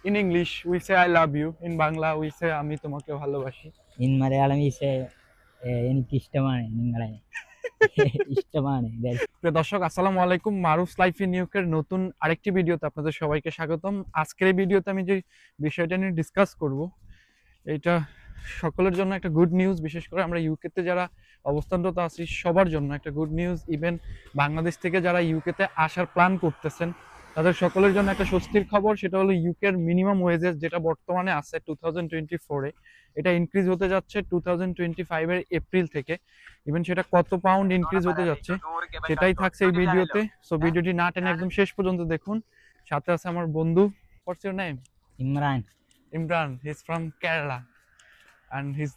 In English, we say I love you. In Bangla, we say আমি তোমাকে ভালোবাসি. In Malayalam, we say എനിക്ക് ഇഷ്ടമാണ് നിങ്ങളെ ഇഷ്ടമാണ്. প্রিয় দর্শক, আসসালামু আলাইকুম। মারুফস লাইফ ইন ইউকের নতুন আরেকটি ভিডিওতে আপনাদের সবাইকে স্বাগতম। আজকের এই ভিডিওতে আমি যে বিষয়টা নিয়ে ডিসকাস করব, এটা সকলের জন্য একটা গুড নিউজ। বিশেষ করে আমরা ইউকেতে যারা অবস্থানরত আছি সবার জন্য একটা গুড নিউজ। ইভেন বাংলাদেশ থেকে যারা ইউকেতে আসার প্ল্যান করতেছেন তাদের সকলের জন্য একটা স্বস্তির খবর। সেটা হলো ইউকের মিনিমাম ওয়েজেস যেটা বর্তমানে আছে 2024-এ, এটা ইনক্রিজ হতে যাচ্ছে 2025-এর এপ্রিল থেকে। ইভেন সেটা কত পাউন্ড ইনক্রিজ হতে যাচ্ছে সেটাই থাকছে এই ভিডিওতে। সো ভিডিওটি না টেনে একদম শেষ পর্যন্ত দেখুন। সাথে আছে আমার বন্ধু। What's your name? Imran. Imran. He's from Kerala and his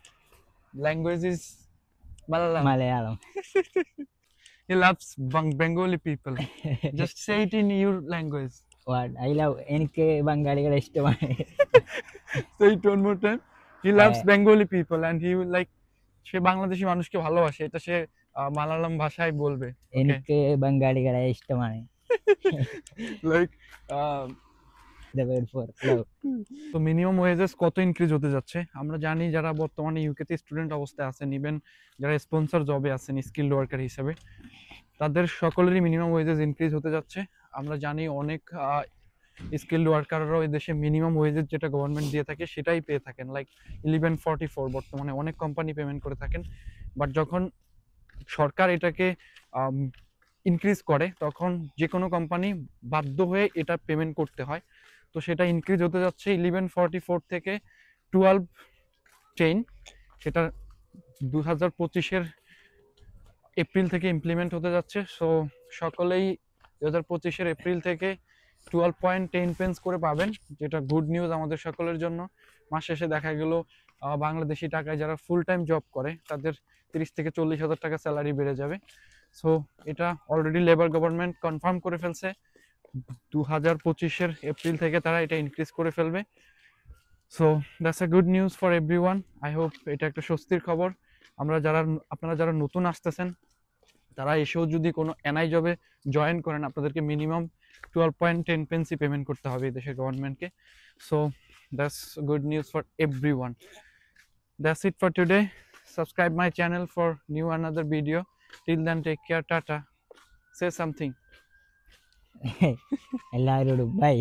language is Malayalam. Malayalam. He loves Bengali people. Just say it in your language. What? I love എനിക്ക് ബംഗാളികളെ ഇഷ്ടമാണ്. Say it one more time. He loves Bengali people and he will like সে বাংলাদেশি মানুষকে ভালোবাসে, এটা সে মালায়ালাম ভাষায় বলবে। എനിക്ക് ബംഗാളികളെ ഇഷ്ടമാണ്. Like The word for love. তো মিনিমাম ওয়েজেস কত ইনক্রিজ হতে যাচ্ছে আমরা জানি। যারা বর্তমানে ইউকেতে স্টুডেন্ট অবস্থায় আছেন, ইভেন যারা স্পন্সর জবে আছেন স্কিল্ড ওয়ার্কার হিসেবে, তাদের সকলেরই মিনিমাম ওয়েজেস ইনক্রিজ হতে যাচ্ছে। আমরা জানি অনেক স্কিল্ড ওয়ার্কাররাও এই দেশে মিনিমাম ওয়েজেস যেটা গভর্নমেন্ট দিয়ে থাকে সেটাই পেয়ে থাকেন, লাইক 1144 বর্তমানে অনেক কোম্পানি পেমেন্ট করে থাকেন। বাট যখন সরকার এটাকে ইনক্রিজ করে তখন যে কোনো কোম্পানি বাধ্য হয়ে এটা পেমেন্ট করতে হয়। তো সেটা ইনক্রিজ হতে যাচ্ছে 1144 থেকে 1210। সেটা 2025-এর এপ্রিল থেকে ইমপ্লিমেন্ট হতে যাচ্ছে। সো সকলেই 2025-এর এপ্রিল থেকে 12.10 করে পাবেন, যেটা গুড নিউজ আমাদের সকলের জন্য। মাস শেষে দেখা গেল বাংলাদেশি টাকায় যারা ফুল টাইম জব করে তাদের 30 থেকে 40 হাজার টাকা স্যালারি বেড়ে যাবে। সো এটা অলরেডি লেবার গভর্নমেন্ট কনফার্ম করে ফেলছে, 2025-এর এপ্রিল থেকে তারা এটা ইনক্রিজ করে ফেলবে। So that's a good news for everyone. I hope এটা একটা স্বস্তির খবর। আপনারা যারা নতুন আসতেছেন তারা এসেও যদি কোনো এনআই জবে জয়েন করেন আপনাদেরকে মিনিমাম 12.10 পেমেন্ট করতে হবে দেশের গভর্নমেন্টকে। So that's good news for everyone. That's it for today. Subscribe my channel for new another video. Till then take care, tata. Say something. എല്ലാവരോടും ബൈ.